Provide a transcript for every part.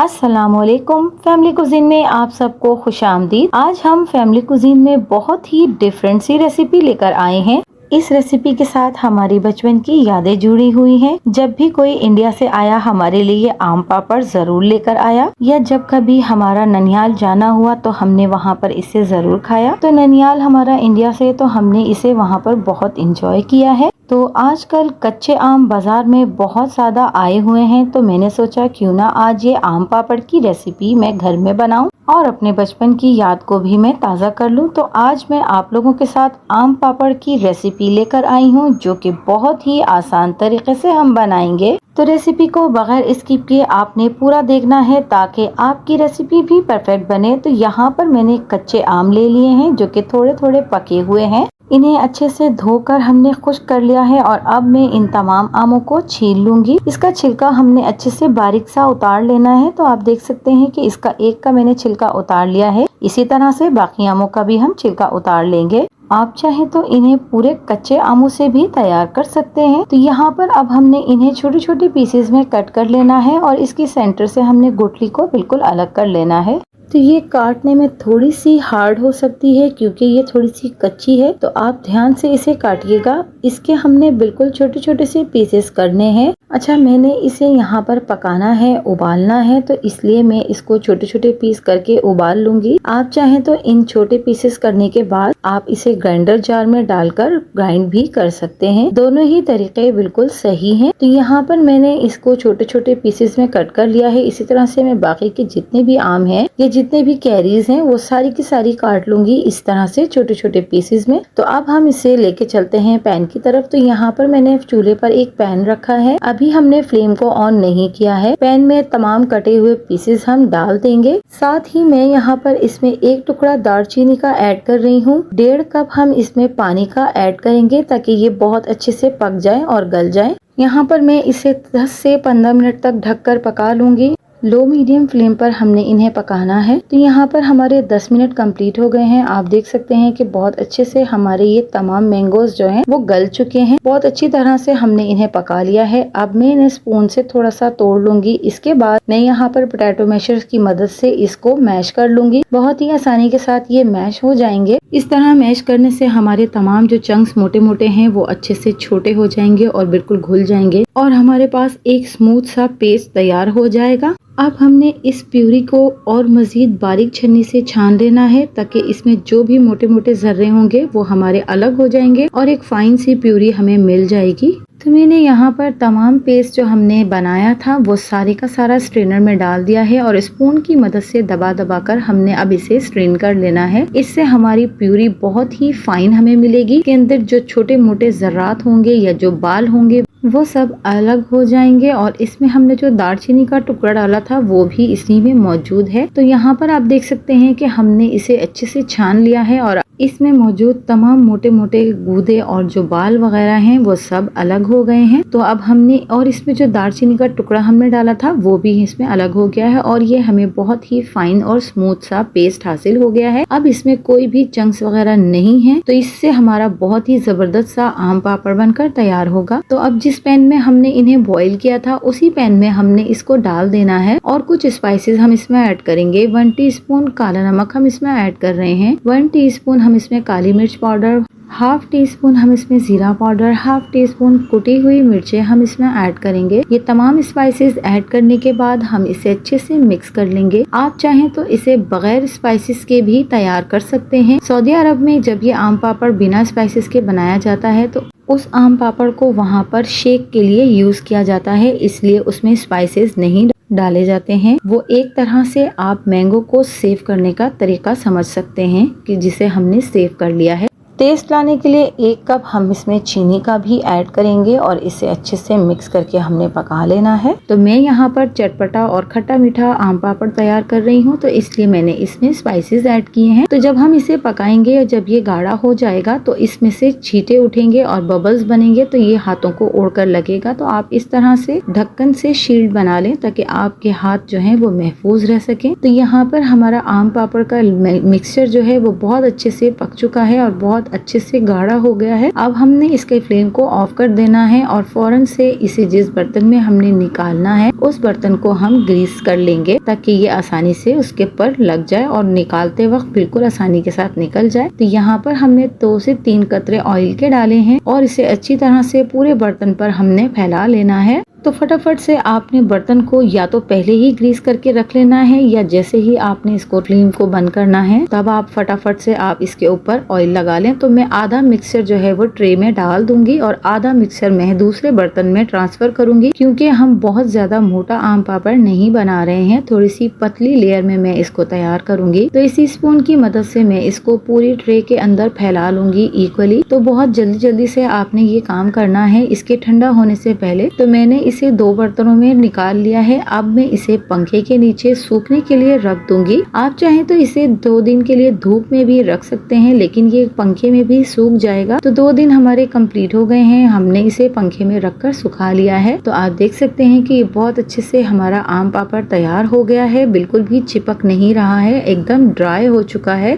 अस्सलामुअलैकुम। Family cuisine में आप सबको खुशामदीद। आज हम फैमिली कुजीन में बहुत ही डिफरेंट सी रेसिपी लेकर आए हैं। इस रेसिपी के साथ हमारी बचपन की यादें जुड़ी हुई हैं। जब भी कोई इंडिया से आया हमारे लिए आम पापड़ जरूर लेकर आया, या जब कभी हमारा ननिहाल जाना हुआ तो हमने वहाँ पर इसे जरूर खाया। तो ननिहाल हमारा इंडिया से, तो हमने इसे वहाँ पर बहुत इंजॉय किया है। तो आजकल कच्चे आम बाजार में बहुत ज्यादा आए हुए हैं, तो मैंने सोचा क्यों ना आज ये आम पापड़ की रेसिपी मैं घर में बनाऊं और अपने बचपन की याद को भी मैं ताज़ा कर लूं। तो आज मैं आप लोगों के साथ आम पापड़ की रेसिपी लेकर आई हूं, जो कि बहुत ही आसान तरीके से हम बनाएंगे। तो रेसिपी को बगैर स्किप किए आपने पूरा देखना है ताकि आपकी रेसिपी भी परफेक्ट बने। तो यहाँ पर मैंने कच्चे आम ले लिए हैं जो कि थोड़े थोड़े पके हुए हैं। इन्हें अच्छे से धोकर हमने खुश्क कर लिया है और अब मैं इन तमाम आमों को छील लूंगी। इसका छिलका हमने अच्छे से बारीक सा उतार लेना है। तो आप देख सकते हैं कि इसका एक का मैंने छिलका उतार लिया है। इसी तरह से बाकी आमों का भी हम छिलका उतार लेंगे। आप चाहें तो इन्हें पूरे कच्चे आमों से भी तैयार कर सकते हैं। तो यहाँ पर अब हमने इन्हें छोटे छोटे पीसेस में कट कर लेना है और इसकी सेंटर से हमने गुठली को बिल्कुल अलग कर लेना है। तो ये काटने में थोड़ी सी हार्ड हो सकती है क्योंकि ये थोड़ी सी कच्ची है, तो आप ध्यान से इसे काटिएगा। इसके हमने बिल्कुल छोटे छोटे से पीसेस करने हैं। अच्छा, मैंने इसे यहाँ पर पकाना है, उबालना है, तो इसलिए मैं इसको छोटे छोटे पीस करके उबाल लूंगी। आप चाहें तो इन छोटे पीसेस करने के बाद आप इसे ग्राइंडर जार में डालकर ग्राइंड भी कर सकते हैं। दोनों ही तरीके बिल्कुल सही हैं। तो यहाँ पर मैंने इसको छोटे छोटे पीसेस में कट कर लिया है। इसी तरह से मैं बाकी के जितने भी आम हैं, ये जितने भी कैरीज हैं, वो सारी की सारी काट लूंगी इस तरह से छोटे छोटे पीसेस में। तो अब हम इसे लेके चलते हैं पैन की तरफ। तो यहाँ पर मैंने चूल्हे पर एक पैन रखा है। अभी हमने फ्लेम को ऑन नहीं किया है। पैन में तमाम कटे हुए पीसेस हम डाल देंगे। साथ ही मैं यहाँ पर इसमें एक टुकड़ा दालचीनी का ऐड कर रही हूँ। 1.5 कप हम इसमें पानी का ऐड करेंगे ताकि ये बहुत अच्छे से पक जाए और गल जाए। यहाँ पर मैं इसे 10 से 15 मिनट तक ढककर पका लूंगी। लो मीडियम फ्लेम पर हमने इन्हें पकाना है। तो यहाँ पर हमारे 10 मिनट कंप्लीट हो गए हैं। आप देख सकते हैं कि बहुत अच्छे से हमारे ये तमाम मैंगोज जो हैं वो गल चुके हैं। बहुत अच्छी तरह से हमने इन्हें पका लिया है। अब मैं इन्हें स्पून से थोड़ा सा तोड़ लूंगी। इसके बाद मैं यहाँ पर पोटैटो मैशर की मदद से इसको मैश कर लूंगी। बहुत ही आसानी के साथ ये मैश हो जाएंगे। इस तरह मैश करने से हमारे तमाम जो चंक्स मोटे मोटे हैं वो अच्छे से छोटे हो जाएंगे और बिल्कुल घुल जाएंगे और हमारे पास एक स्मूथ सा पेस्ट तैयार हो जाएगा। अब हमने इस प्यूरी को और मजीद बारीक छन्नी से छान लेना है ताकि इसमें जो भी मोटे मोटे जर्रे होंगे वो हमारे अलग हो जाएंगे और एक फाइन सी प्यूरी हमें मिल जाएगी। तो मैंने यहाँ पर तमाम पेस्ट जो हमने बनाया था वो सारे का सारा स्ट्रेनर में डाल दिया है और स्पून की मदद से दबा दबा कर हमने अब इसे स्ट्रेन कर लेना है। इससे हमारी प्यूरी बहुत ही फाइन हमें मिलेगी। के अंदर जो छोटे मोटे जर्रात होंगे या जो बाल होंगे वो सब अलग हो जाएंगे और इसमें हमने जो दालचीनी का टुकड़ा डाला था वो भी इसी में मौजूद है। तो यहाँ पर आप देख सकते हैं कि हमने इसे अच्छे से छान लिया है और इसमें मौजूद तमाम मोटे मोटे गूदे और जो बाल वगैरह हैं वो सब अलग हो गए हैं। तो अब हमने और इसमें जो दालचीनी का टुकड़ा हमने डाला था वो भी इसमें अलग हो गया है और ये हमें बहुत ही फाइन और स्मूथ सा पेस्ट हासिल हो गया है। अब इसमें कोई भी चंक्स वगैरह नहीं है, तो इससे हमारा बहुत ही जबरदस्त सा आम पापड़ बनकर तैयार होगा। तो अब जिस पैन में हमने इन्हें बॉईल किया था उसी पैन में हमने इसको डाल देना है और कुछ स्पाइसेस हम इसमें ऐड करेंगे। 1 टीस्पून काला नमक हम इसमें ऐड कर रहे हैं। 1 टीस्पून हम इसमें काली मिर्च पाउडर, 1/2 टीस्पून हम इसमें जीरा पाउडर, 1/2 टीस्पून कुटी हुई मिर्चें हम इसमें ऐड करेंगे। ये तमाम स्पाइसेस ऐड करने के बाद हम इसे अच्छे से मिक्स कर लेंगे। आप चाहें तो इसे बगैर स्पाइसेस के भी तैयार कर सकते हैं। सऊदी अरब में जब ये आम पापड़ बिना स्पाइसेस के बनाया जाता है तो उस आम पापड़ को वहाँ पर शेक के लिए यूज किया जाता है, इसलिए उसमें स्पाइसेस नहीं डाले जाते हैं। वो एक तरह से आप मैंगो को सेव करने का तरीका समझ सकते हैं कि जिसे हमने सेव कर लिया है। टेस्ट लाने के लिए 1 कप हम इसमें चीनी का भी ऐड करेंगे और इसे अच्छे से मिक्स करके हमने पका लेना है। तो मैं यहाँ पर चटपटा और खट्टा मीठा आम पापड़ तैयार कर रही हूँ, तो इसलिए मैंने इसमें स्पाइसेस ऐड किए हैं। तो जब हम इसे पकाएंगे और जब ये गाढ़ा हो जाएगा तो इसमें से छींटे उठेंगे और बबल्स बनेंगे, तो ये हाथों को उड़कर लगेगा। तो आप इस तरह से ढक्कन से शील्ड बना लें ताकि आपके हाथ जो है वो महफूज रह सके। तो यहाँ पर हमारा आम पापड़ का मिक्सचर जो है वो बहुत अच्छे से पक चुका है और बहुत बहुत अच्छे से गाढ़ा हो गया है। अब हमने इसके फ्लेम को ऑफ कर देना है और फौरन से इसे जिस बर्तन में हमने निकालना है उस बर्तन को हम ग्रीस कर लेंगे ताकि ये आसानी से उसके ऊपर लग जाए और निकालते वक्त बिल्कुल आसानी के साथ निकल जाए। तो यहाँ पर हमने 2 से 3 कतरे ऑयल के डाले हैं और इसे अच्छी तरह से पूरे बर्तन पर हमने फैला लेना है। तो फटाफट से आपने बर्तन को या तो पहले ही ग्रीस करके रख लेना है या जैसे ही आपने इसको फ्लेम को बंद करना है तब आप फटाफट से आप इसके ऊपर ऑयल लगा लें। तो मैं आधा मिक्सचर जो है वो ट्रे में डाल दूंगी और आधा मिक्सचर मैं दूसरे बर्तन में ट्रांसफर करूंगी, क्योंकि हम बहुत ज्यादा मोटा आम पापड़ नहीं बना रहे हैं, थोड़ी सी पतली लेयर में मैं इसको तैयार करूंगी। तो इसी स्पून की मदद से मैं इसको पूरी ट्रे के अंदर फैला लूंगी इक्वली। तो बहुत जल्दी जल्दी से आपने ये काम करना है इसके ठंडा होने से पहले। तो मैंने इसे 2 बर्तनों में निकाल लिया है। अब मैं इसे पंखे के नीचे सूखने के लिए रख दूंगी। आप चाहें तो इसे 2 दिन के लिए धूप में भी रख सकते हैं, लेकिन ये पंखे में भी सूख जाएगा। तो 2 दिन हमारे कंप्लीट हो गए हैं, हमने इसे पंखे में रखकर सुखा लिया है। तो आप देख सकते हैं कि बहुत अच्छे से हमारा आम पापड़ तैयार हो गया है, बिल्कुल भी चिपक नहीं रहा है, एकदम ड्राई हो चुका है।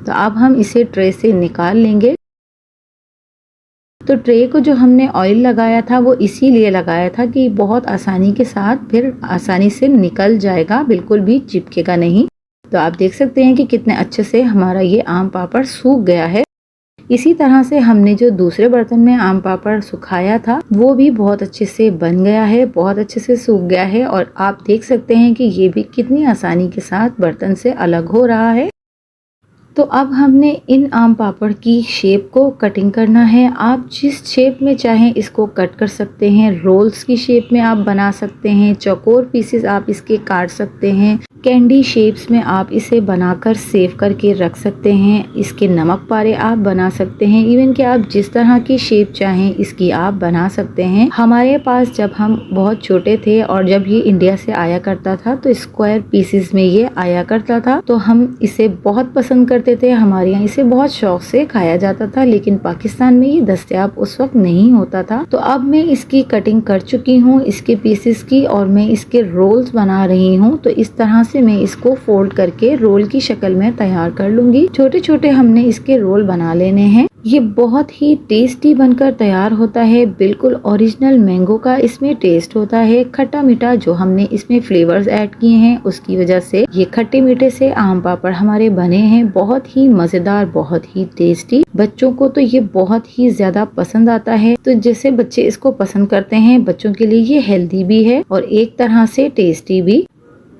तो अब हम इसे ट्रे से निकाल लेंगे। तो ट्रे को जो हमने ऑयल लगाया था वो इसीलिए लगाया था कि बहुत आसानी के साथ फिर आसानी से निकल जाएगा, बिल्कुल भी चिपकेगा नहीं। तो आप देख सकते हैं कि कितने अच्छे से हमारा ये आम पापड़ सूख गया है। इसी तरह से हमने जो दूसरे बर्तन में आम पापड़ सुखाया था वो भी बहुत अच्छे से बन गया है, बहुत अच्छे से सूख गया है और आप देख सकते हैं कि ये भी कितनी आसानी के साथ बर्तन से अलग हो रहा है। तो अब हमने इन आम पापड़ की शेप को कटिंग करना है। आप जिस शेप में चाहें इसको कट कर सकते हैं। रोल्स की शेप में आप बना सकते हैं, चौकोर पीसेस आप इसके काट सकते हैं, कैंडी शेप्स में आप इसे बनाकर सेव करके रख सकते हैं, इसके नमक पारे आप बना सकते हैं, इवन कि आप जिस तरह की शेप चाहें इसकी आप बना सकते हैं। हमारे पास जब हम बहुत छोटे थे और जब ये इंडिया से आया करता था तो स्क्वायर पीसेस में ये आया करता था, तो हम इसे बहुत पसंद करते थे। हमारे यहाँ इसे बहुत शौक से खाया जाता था, लेकिन पाकिस्तान में ये दस्तयाब उस वक्त नहीं होता था। तो अब मैं इसकी कटिंग कर चुकी हूँ इसके पीसेस की और मैं इसके रोल्स बना रही हूँ। तो इस तरह से मैं इसको फोल्ड करके रोल की शक्ल में तैयार कर लूंगी। छोटे छोटे हमने इसके रोल बना लेने हैं। ये बहुत ही टेस्टी बनकर तैयार होता है, बिल्कुल ओरिजिनल मैंगो का इसमें टेस्ट होता है। खट्टा मीठा जो हमने इसमें फ्लेवर्स ऐड किए हैं उसकी वजह से ये खट्टे मीठे से आम पापड़ हमारे बने हैं, बहुत ही मजेदार, बहुत ही टेस्टी। बच्चों को तो ये बहुत ही ज्यादा पसंद आता है। तो जैसे बच्चे इसको पसंद करते हैं, बच्चों के लिए ये हेल्दी भी है और एक तरह से टेस्टी भी।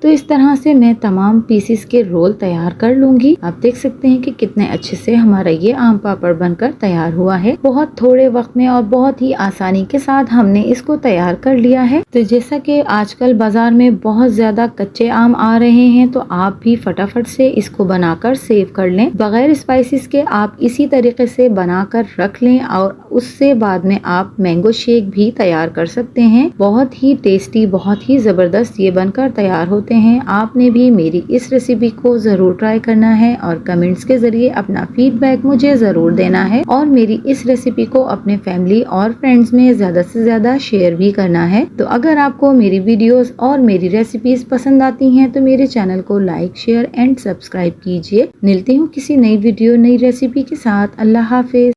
तो इस तरह से मैं तमाम पीसेस के रोल तैयार कर लूंगी। आप देख सकते हैं कि कितने अच्छे से हमारा ये आम पापड़ बनकर तैयार हुआ है। बहुत थोड़े वक्त में और बहुत ही आसानी के साथ हमने इसको तैयार कर लिया है। तो जैसा कि आजकल बाजार में बहुत ज्यादा कच्चे आम आ रहे हैं, तो आप भी फटाफट से इसको बनाकर सेव कर लें। बगैर स्पाइसेस के आप इसी तरीके से बनाकर रख लें और उससे बाद में आप मैंगो शेक भी तैयार कर सकते हैं। बहुत ही टेस्टी, बहुत ही जबरदस्त ये बनकर तैयार होते हैं। आपने भी मेरी इस रेसिपी को जरूर ट्राई करना है और कमेंट्स के जरिए अपना फीडबैक मुझे जरूर देना है और मेरी इस रेसिपी को अपने फैमिली और फ्रेंड्स में ज्यादा से ज्यादा शेयर भी करना है। तो अगर आपको मेरी वीडियोस और मेरी रेसिपीज पसंद आती हैं तो मेरे चैनल को लाइक, शेयर एंड सब्सक्राइब कीजिए। मिलती हूँ किसी नई वीडियो, नई रेसिपी के साथ। अल्लाह हाफिज।